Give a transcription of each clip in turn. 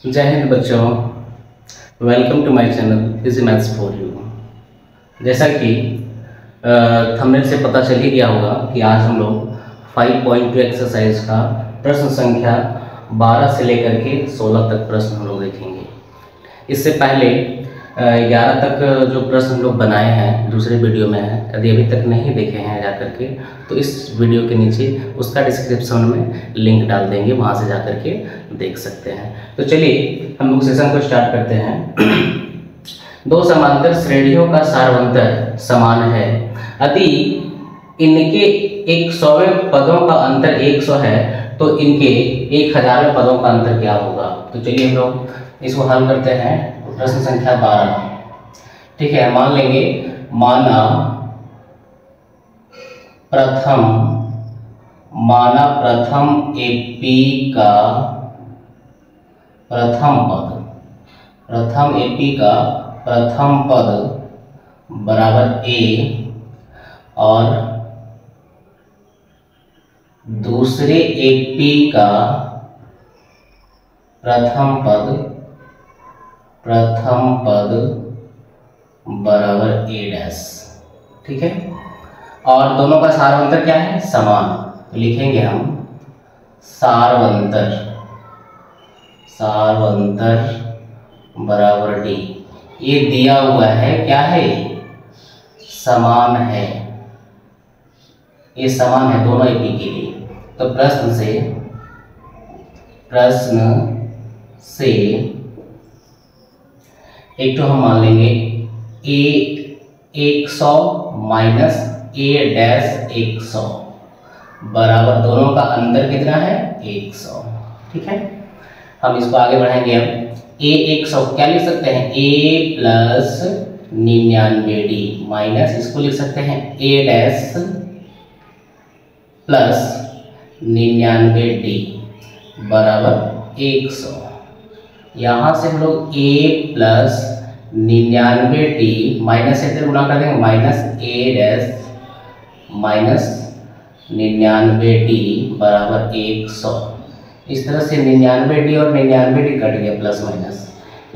जय हिंद बच्चों, welcome to my channel easy maths for you. जैसा कि थंबनेल से पता चल ही गया होगा कि आज हम लोग 5.2 एक्सरसाइज का प्रश्न संख्या 12 से लेकर के 16 तक प्रश्न हम लोग देखेंगे। इससे पहले 11 तक जो प्रश्न हम लोग बनाए हैं दूसरे वीडियो में है, यदि अभी तक नहीं देखे हैं जा करके तो इस वीडियो के नीचे उसका डिस्क्रिप्शन में लिंक डाल देंगे, वहाँ से जा करके देख सकते हैं। तो चलिए हम लोग सेशन को स्टार्ट करते हैं। दो समांतर श्रेणियों का सारवंतर समान है यदि इनके 100वें पदों का अंतर 100 है तो इनके 1000वें पदों का अंतर क्या होगा। तो चलिए हम लोग इसको हल करते हैं। प्रश्न संख्या 12, ठीक है। मान लेंगे, माना प्रथम एपी का प्रथम पद बराबर ए और दूसरे एपी का प्रथम पद बराबर ए डैश, ठीक है। और दोनों का सारवंतर क्या है? समान। तो लिखेंगे हम सारवंतर बराबर डी। ये दिया हुआ है, क्या है? समान है। ये समान है दोनों एपी के लिए। तो प्रश्न से एक तो हम मान लेंगे ए 100 माइनस ए डैश 100 बराबर, दोनों का अंतर कितना है? 100, ठीक है। हम इसको आगे बढ़ाएंगे। हम ए 100 क्या लिख सकते हैं? ए प्लस 99D माइनस इसको लिख सकते हैं ए डैश प्लस 99D बराबर 100। यहाँ से हम लोग a प्लस 99D माइनस से गुणा कर देंगे, minus a dash minus 99D बराबर 100। इस तरह से 99D और 99D कट गया, प्लस माइनस।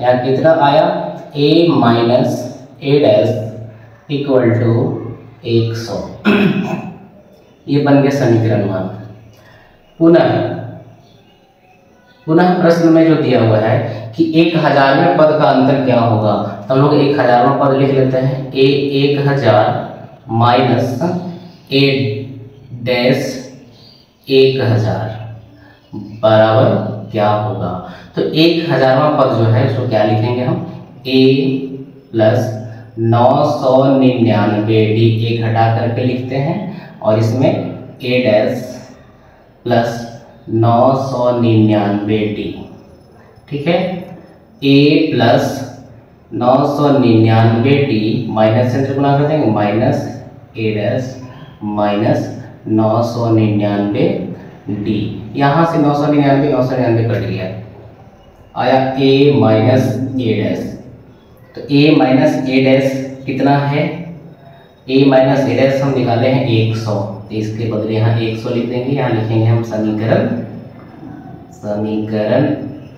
यहाँ कितना आया? a minus a dash equal to 100। ये बन गया समीकरण 1। पुनः प्रश्न में जो दिया हुआ है कि 1000वें पद का अंतर क्या होगा, तो हम लोग 1000वां पद लिख लेते हैं। ए 1000 माइनस ए डैश 1000 बराबर क्या होगा। तो 1000वां पद जो है उसको क्या लिखेंगे हम? ए प्लस 999D, एक हटा करके लिखते हैं और इसमें ए डैश प्लस 999D, ठीक है। a प्लस 999D माइनस से गुणा कर देंगे, minus a dash minus 999D। यहाँ से 999 कट गया, आया a माइनस ए डैश। तो a माइनस ए डैश कितना है? a माइनस ए डैश हम निकाले हैं 100, तो इसके बदले यहाँ 100 लिख देंगे। यहाँ लिखेंगे हम समीकरण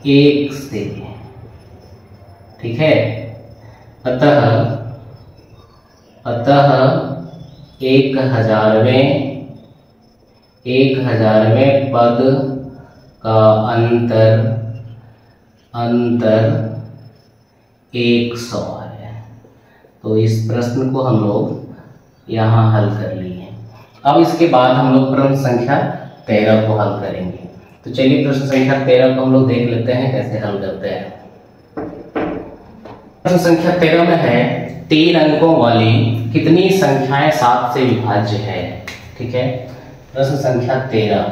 1 से, ठीक है। अतः 1000वें पद का अंतर 100 है। तो इस प्रश्न को हम लोग यहाँ हल कर लिए। अब इसके बाद हम लोग प्रश्न संख्या 13 को हल करेंगे। तो चलिए प्रश्न संख्या 13 को हम लोग देख लेते हैं कैसे हल करते हैं। प्रश्न संख्या 13 में है 3 अंकों वाली कितनी संख्याएं 7 से विभाज्य है, ठीक है। प्रश्न संख्या 13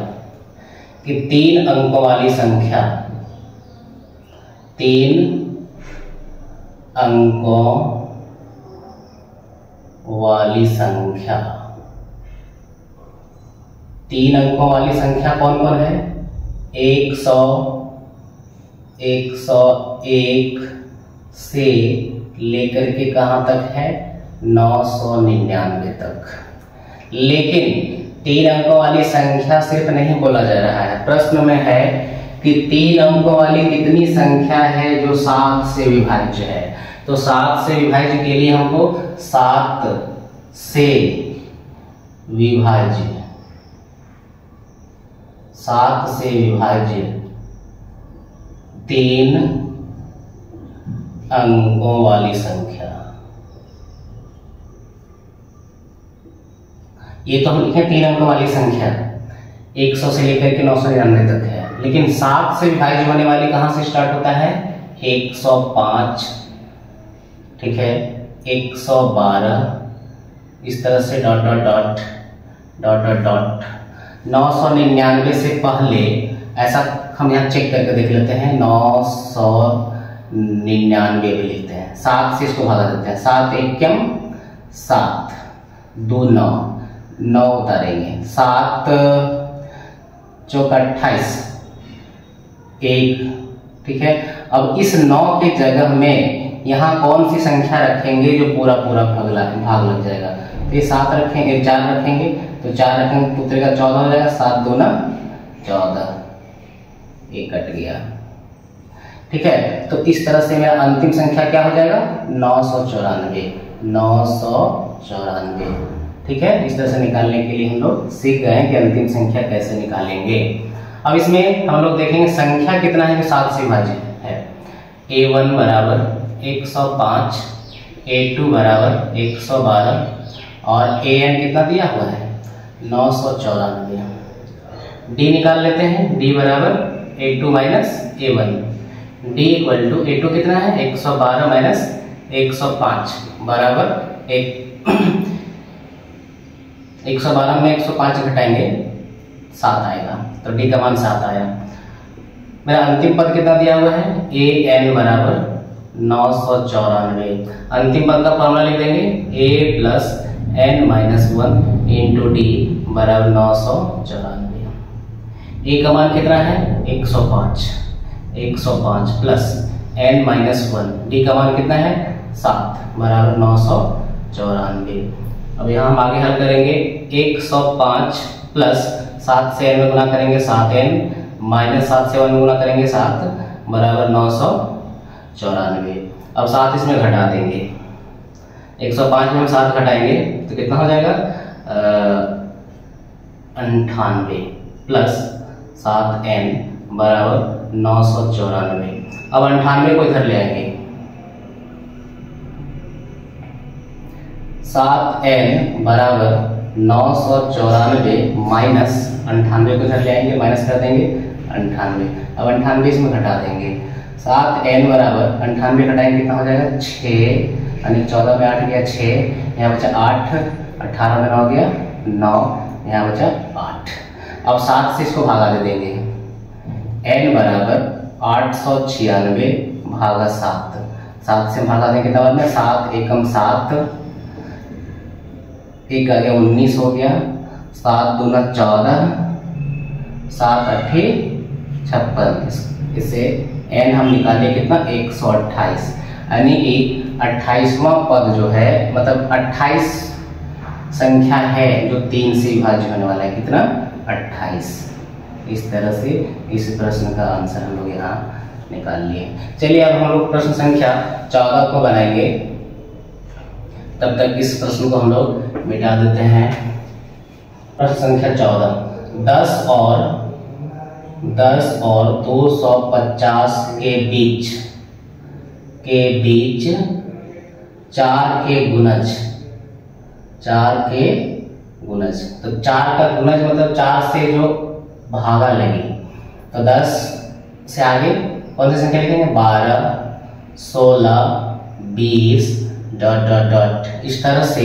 कि 3 अंकों वाली संख्या, 3 अंकों वाली संख्या, 3 अंकों वाली संख्या कौन कौन है? 100, 101 से लेकर के कहाँ तक है? 999 तक। लेकिन 3 अंकों वाली संख्या सिर्फ नहीं बोला जा रहा है, प्रश्न में है कि 3 अंकों वाली कितनी संख्या है जो 7 से विभाज्य है। तो 7 से विभाज्य के लिए हमको 7 से विभाज्य 3 अंकों वाली संख्या, ये तो हम लिखे 3 अंकों वाली संख्या 100 से लेकर के 999 तक है, लेकिन 7 से विभाज्य होने वाली कहां से स्टार्ट होता है? 105, ठीक है, 112, इस तरह से dot dot dot dot dot dot 999 से पहले, ऐसा हम यहाँ चेक करके देख लेते हैं, 999 भी लेते हैं, 7 से इसको भगा देते हैं, 7 एकम 7, 2 9, 9 उतारेंगे, 7 चौक 28, 1, ठीक है। अब इस 9 के जगह में यहाँ कौन सी संख्या रखेंगे जो पूरा पूरा भाग लग जाएगा? तो ये 7 रखेंगे, 4 रखेंगे, तो 4 रखेंगे तो उतरेगा 14 हो जाएगा, 7 2 9 14, एक कट गया, ठीक है। तो इस तरह से मेरा अंतिम संख्या क्या हो जाएगा? 994, ठीक है। इस तरह से निकालने के लिए हम लोग सीख गए कि अंतिम संख्या कैसे निकालेंगे। अब इसमें हम लोग देखेंगे संख्या कितना है जो 7 से विभाज्य है। A1 बराबर 105, A2 बराबर 112 और AN कितना दिया हुआ है? 994। D निकाल लेते हैं, D बराबर A2 minus A1, D equal to A2 कितना है? 112 माइनस 105 बराबर 112 में 105 घटाएंगे 7 आएगा, तो D का मान 7 आया। मेरा अंतिम पद कितना दिया हुआ है? AN बराबर 994। अंतिम पद का फॉर्मूला लिख देंगे, A plus N minus 1 into D बराबर 994। A का मान कितना है? 105 प्लस N माइनस 1, D का मान कितना है? 7 बराबर 994। अब यहाँ हम आगे हल करेंगे, 105 प्लस 7 से n में गुना करेंगे 7n माइनस 7 से 1 में गुना करेंगे 7 बराबर 994। अब 7 इसमें घटा देंगे, 105 में हम 7 घटाएंगे तो कितना हो जाएगा? 98 प्लस 7n बराबर 994। अब 98 को इधर ले आएंगे, 7n बराबर 994 माइनस 98 को इधर ले आएंगे, माइनस कर देंगे 98। अब 98 इसमें घटा देंगे, 7n बराबर 98 घटाएंगे कितना हो जाएगा? 6, यानी 14 में 8 गया 6, यहाँ बचा 8, 18 में 9 गया 9, यहाँ बचा 8। अब 7 से इसको भागा दे देंगे, n बराबर 896 भागा 7, 7 से भागा देंगे कितना में? 7 एकम 7, 1 आ गया 19 हो गया, 7 दूना 14, 7 8 56, इससे n हम निकाले कितना? 128, यानी कि 28वां पद जो है, मतलब 28 संख्या है जो 3 से विभाज्य होने वाला है, कितना? 28। इस तरह से इस प्रश्न का आंसर हम लोग यहाँ निकाल लिए। चलिए अब हम लोग प्रश्न संख्या 14 को बनाएंगे, तब तक इस प्रश्न को हम लोग मिटा देते हैं। प्रश्न संख्या 14, 10 और 250 के बीच 4 के गुणज, तो 4 का गुणज मतलब 4 से जो भागा लगे, तो 10 से आगे कौन सी संख्या लिखेंगे? 12, 16, 20 डॉट डॉट डॉट। इस तरह से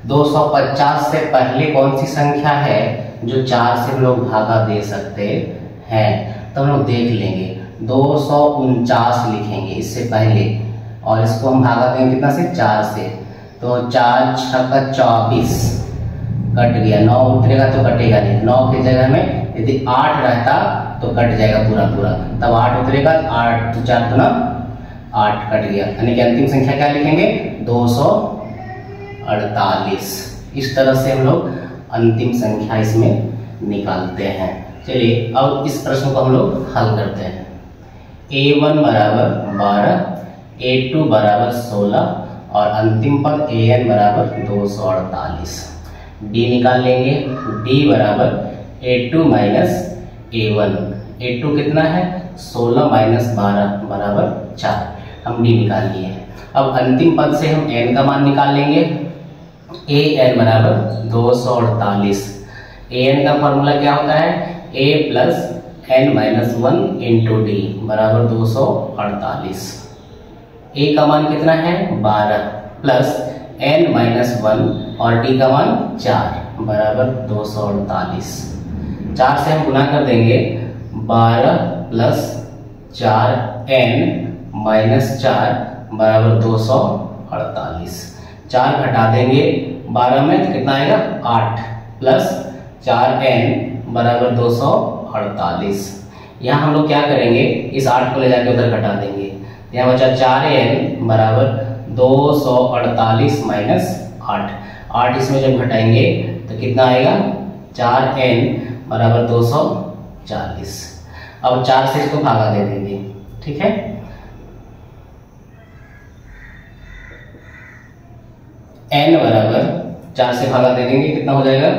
250 से पहले कौन सी संख्या है जो 4 से हम लोग भागा दे सकते हैं? तो हम लोग देख लेंगे, 249 लिखेंगे इससे पहले, और इसको हम भागा देंगे कितना से? 4 से, तो 4 6 का 24 कट गया, 9 उतरेगा तो कटेगा नहीं, 9 की जगह में यदि 8 रहता तो कट जाएगा पूरा, तब 8 उतरेगा, 8 तो 4 गुना 8 कट गया, यानी कि अंतिम संख्या क्या लिखेंगे? 248। इस तरह से हम लोग अंतिम संख्या इसमें निकालते हैं। चलिए अब इस प्रश्न को हम लोग हल करते हैं। a1 बराबर 12, a2 बराबर 16 और अंतिम पद an बराबर 248। d निकाल लेंगे। d बराबर a2 माइनस a1। a2 कितना है? 16 माइनस 12 बराबर 4। हम d निकाल लिए हैं। अब अंतिम पद से हम n का मान निकाल लेंगे। an बराबर 248। an का फॉर्मूला क्या होता है? a plus n minus 1 into D बराबर 248। a का मान कितना है? 12 प्लस n माइनस 1 और d का मान 4 बराबर 248। 4 से हम गुना कर देंगे। 12 प्लस 4n माइनस 4 बराबर 248। 4 घटा देंगे 12 में तो कितना आएगा? 8 प्लस 4n बराबर 248। यहाँ हम लोग क्या करेंगे? इस 8 को ले जाके उधर घटा देंगे। यहाँ बचा 4n बराबर 248 माइनस 8। 8 इसमें जब घटाएंगे तो कितना आएगा? 4n बराबर 240। अब 4 से इसको भागा दे देंगे। ठीक है, n बराबर 4 से भागा दे देंगे, कितना हो जाएगा?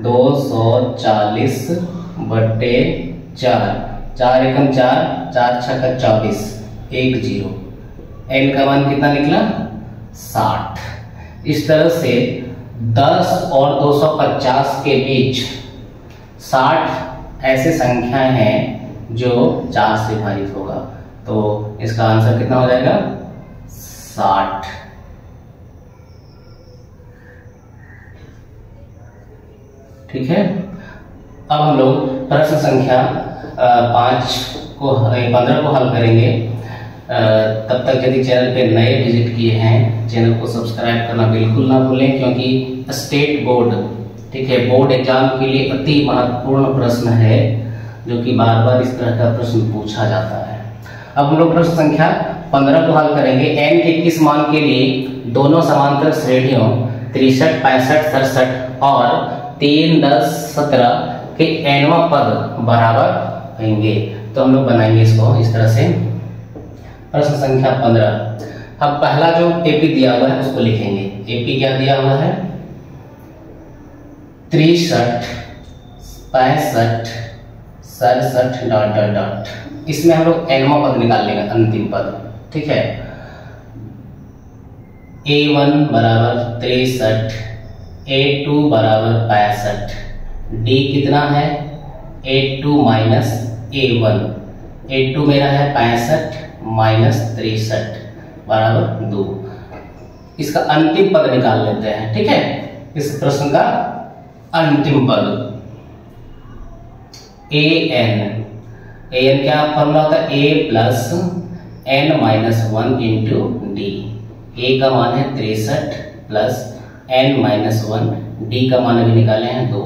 240 बटे 4। 4 एकम 4, 4 छक्का 24, 1 0। n का मान कितना निकला? 60। इस तरह से 10 और 250 के बीच 60 ऐसे संख्याएं हैं जो 4 से विभाजित होगा। तो इसका आंसर कितना हो जाएगा? 60। ठीक है, अब हम लोग प्रश्न संख्या 15 को हल करेंगे। तब तक यदि चैनल पे नए विजिट किए हैं, चैनल को सब्सक्राइब करना बिल्कुल ना भूलें, क्योंकि स्टेट बोर्ड, ठीक है, बोर्ड एग्जाम के लिए अति महत्वपूर्ण प्रश्न है जो कि बार बार इस तरह का प्रश्न पूछा जाता है। अब हम लोग प्रश्न संख्या 15 को हल करेंगे। n के किस मान के लिए दोनों समांतर श्रेणियों 63, 65, 67 और 3, 10, 17 के nवां पद बराबर होंगे। तो हम लोग बनाएंगे इसको इस तरह से। प्रश्न संख्या 15। अब पहला जो एपी दिया हुआ है उसको लिखेंगे। एपी क्या दिया हुआ है? 63, 65, 67 डॉट डॉट डॉट। इसमें हम लोग nवां पद निकाल लेंगे, अंतिम पद। ठीक है, a1 बराबर 63, a2 बराबर 65, d कितना है? a2 minus a1। a2 मेरा है 65 माइनस 63 बराबर 2। इसका अंतिम पद निकाल लेते हैं। ठीक है, इस प्रश्न का अंतिम पद an क्या फॉर्मूला होता है? a plus n minus 1 into D. a का मान है 63 प्लस n माइनस 1, d का मान अभी निकाले हैं 2।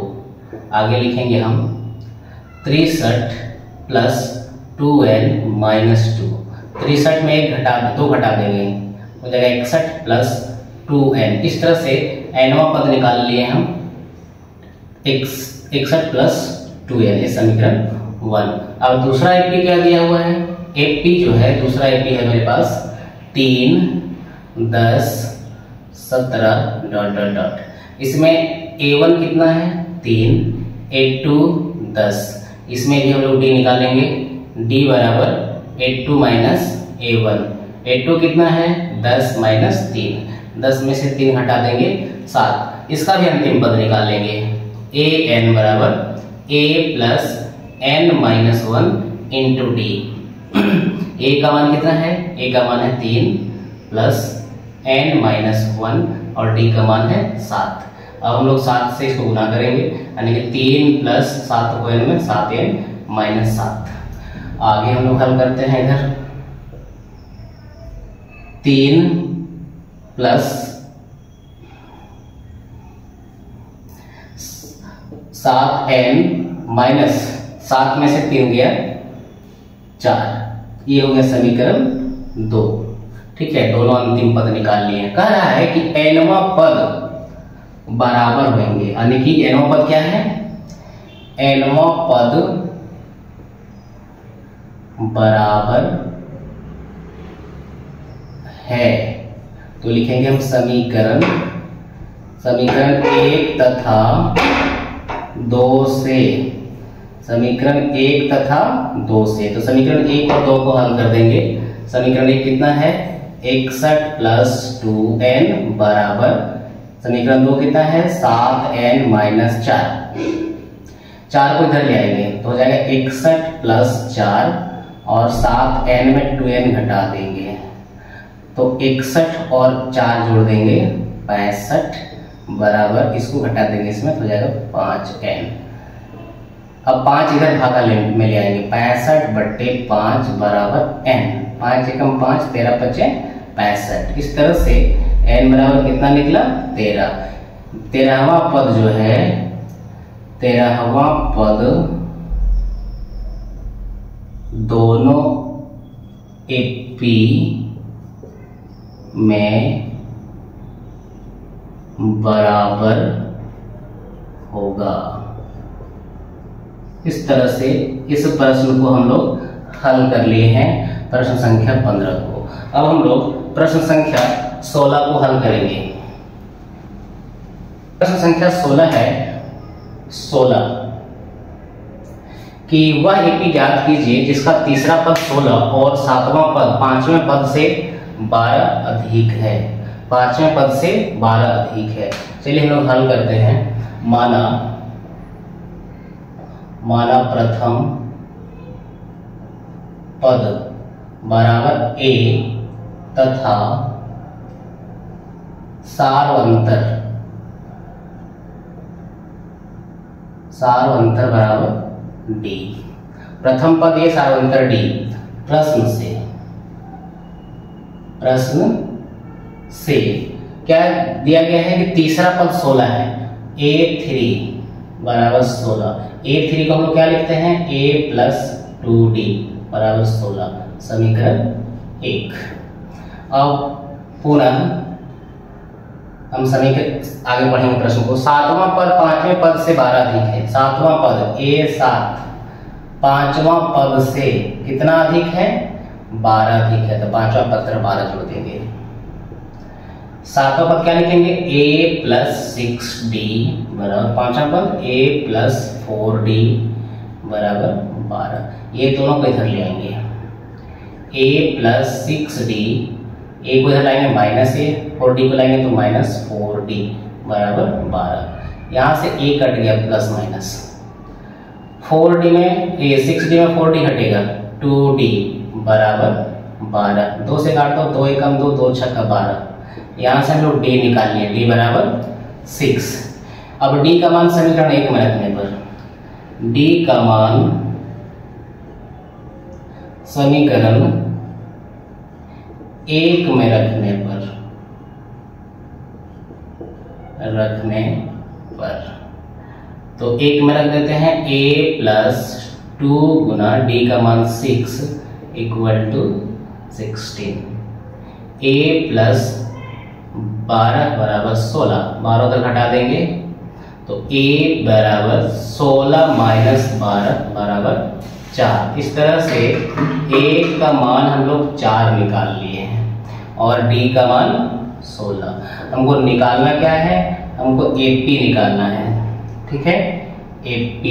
आगे लिखेंगे हम 63 प्लस 2n माइनस 2। 63 में 2 घटा देंगे, हो जाएगा 61 प्लस 2n। इस तरह से nवां पद निकाल लिए हम 61 प्लस 2n, ये समीकरण 1। अब दूसरा एपी क्या दिया हुआ है? एपी जो है, दूसरा एपी है मेरे पास 3, 10, 17 डॉट डॉट डॉट। इसमें a1 कितना है? 3, a2 10। इसमें भी हम लोग d निकालेंगे। d बराबर a2 माइनस a1। a2 कितना है? 10 माइनस 3। 10 में से 3 हटा देंगे, 7। इसका भी अंतिम पद निकालेंगे। an बराबर a plus n minus 1 into D. a का मान कितना है? a का मान है 3 प्लस n माइनस 1 और d का मान है 7। अब हम लोग 7 से इसको गुना करेंगे, यानी कि 3 प्लस 7 को n में 7n माइनस 7। आगे हम लोग हल करते हैं। इधर 3 प्लस 7n माइनस 7 में से 3 गया 4। ये हो गया समीकरण 2। ठीक है, दोनों अंतिम पद निकाल लिए हैं। कह रहा है कि nवां पद बराबर होंगे, यानी कि nवां पद क्या है? nवां पद बराबर है। तो लिखेंगे हम समीकरण 1 तथा 2 से, समीकरण 1 तथा 2 से। तो समीकरण 1 और 2 को हल कर देंगे। समीकरण 1 कितना है, 61 प्लस 2n बराबर, समीकरण 2 कितना है, 7n माइनस 4 को इधर ले आएंगे तो हो जाएगा 61 प्लस 4 और 7n में 2n घटा देंगे तो 61 और 4 जोड़ देंगे 65 बराबर, इसको घटा देंगे इसमें तो हो जाएगा 5n। अब 5 इधर भागा में ले आएंगे, 65/5 बराबर n, 5 एकम 5, 13 पचे 65। इस तरह से n बराबर कितना निकला, 13। 13वां पद जो है, 13वां पद दोनों एपी में बराबर होगा। इस तरह से इस प्रश्न को हम लोग हल कर लिए हैं, प्रश्न संख्या 15 को। अब हम लोग प्रश्न संख्या 16 को हल करेंगे। प्रश्न संख्या 16 है 16 कि वह एपी ज्ञात कीजिए जिसका तीसरा पद 16 और 7वां पद 5वें पद से 12 अधिक है। 5वें पद से 12 अधिक है। चलिए हम लोग हल करते हैं। माना प्रथम पद बराबर a तथा सारवंतर बराबर d। प्रथम पद a, सारवंतर d। प्रश्न से क्या दिया गया है कि तीसरा पद 16 है, a3 बराबर 16। a3 को हम लोग क्या लिखते हैं, a प्लस 2d बराबर 16, समीकरण 1। अब पुनः हम समीकरण आगे पढ़ेंगे प्रश्न को। 7वां पद 5वें पद से 12 अधिक है। 7वां पद a7 5वां पद से कितना अधिक है, 12 अधिक है, तो 5वां पद 12 जोड़ देंगे। 7वां पद क्या लिखेंगे, a प्लस 6d बराबर 5वां पद a प्लस 4d बराबर 12। ये दोनों को इधर ले आएंगे, a प्लस 6d, a को इधर लाएंगे माइनस a, 4d को लाएंगे तो माइनस 4d बराबर 12। यहाँ से a कट गया प्लस माइनस, 4d में 6d में 4d हटेगा, 2d बराबर 12। 2 से काट दो, 2 एकम 2, 2 छक्का 12। यहाँ से हम लोग d निकाल लिए, d बराबर 6। अब d का मान समीकरण 1 में रखने पर, d का मान समीकरण 1 में रखने पर तो 1 में रख देते हैं, a प्लस 2 गुना d का मान 6 इक्वल टू 16, a प्लस 12 बराबर 16, 12 उधर घटा देंगे तो a बराबर 16 माइनस 12 बराबर 4। इस तरह से a का मान हम लोग 4 निकाल लिए हैं और d का मान 16। हमको निकालना क्या है, हमको AP निकालना है, ठीक है, AP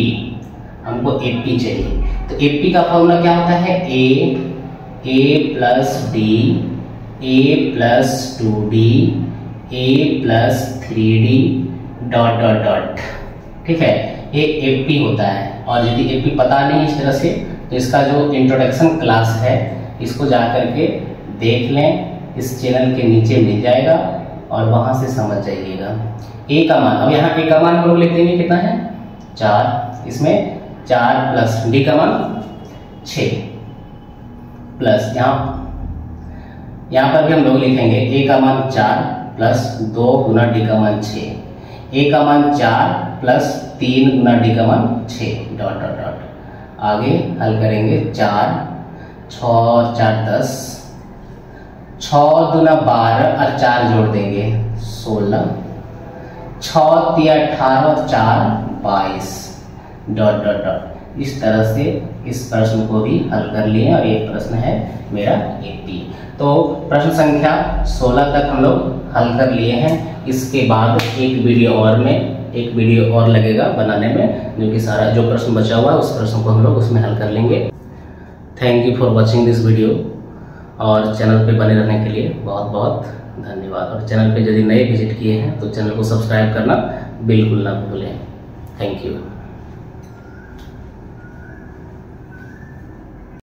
हमको AP चाहिए। तो AP का फॉर्मूला क्या होता है, a plus d, a plus 2d, a plus 3d dot dot dot, ठीक है, ये AP होता है। और यदि AP पता नहीं इस तरह से तो इसका जो इंट्रोडक्शन क्लास है इसको जा करके देख लें, इस चैनल के नीचे मिल जाएगा और वहां से समझ जाइएगा। a का मान, अब यहाँ a का मान हम लोग लिख देंगे कितना है, 4, इसमें 4 प्लस d का मान 6 प्लस यहाँ पर भी हम लोग लिखेंगे a का मान 4 प्लस 2 गुना d का मान 6, a का मान 4 प्लस 3 गुना d का मान 6 डॉट डॉट डॉट। आगे हल करेंगे, 4 6 और 4 10, 6 दूना 12 और 4 जोड़ देंगे 16, 6 3 18 और 4 22, डॉट डॉट डॉट। इस तरह से इस प्रश्न को भी हल कर लिए और ये प्रश्न है मेरा 80। तो प्रश्न संख्या 16 तक हम लोग हल कर लिए हैं। इसके बाद एक वीडियो और लगेगा बनाने में, जो कि सारा जो प्रश्न बचा हुआ है उस प्रश्न को हम लोग उसमें हल कर लेंगे। Thank you for watching this video, और चैनल पे बने रहने के लिए बहुत बहुत धन्यवाद। और चैनल पे यदि नए विजिट किए हैं तो चैनल को सब्सक्राइब करना बिल्कुल ना भूलें। Thank you.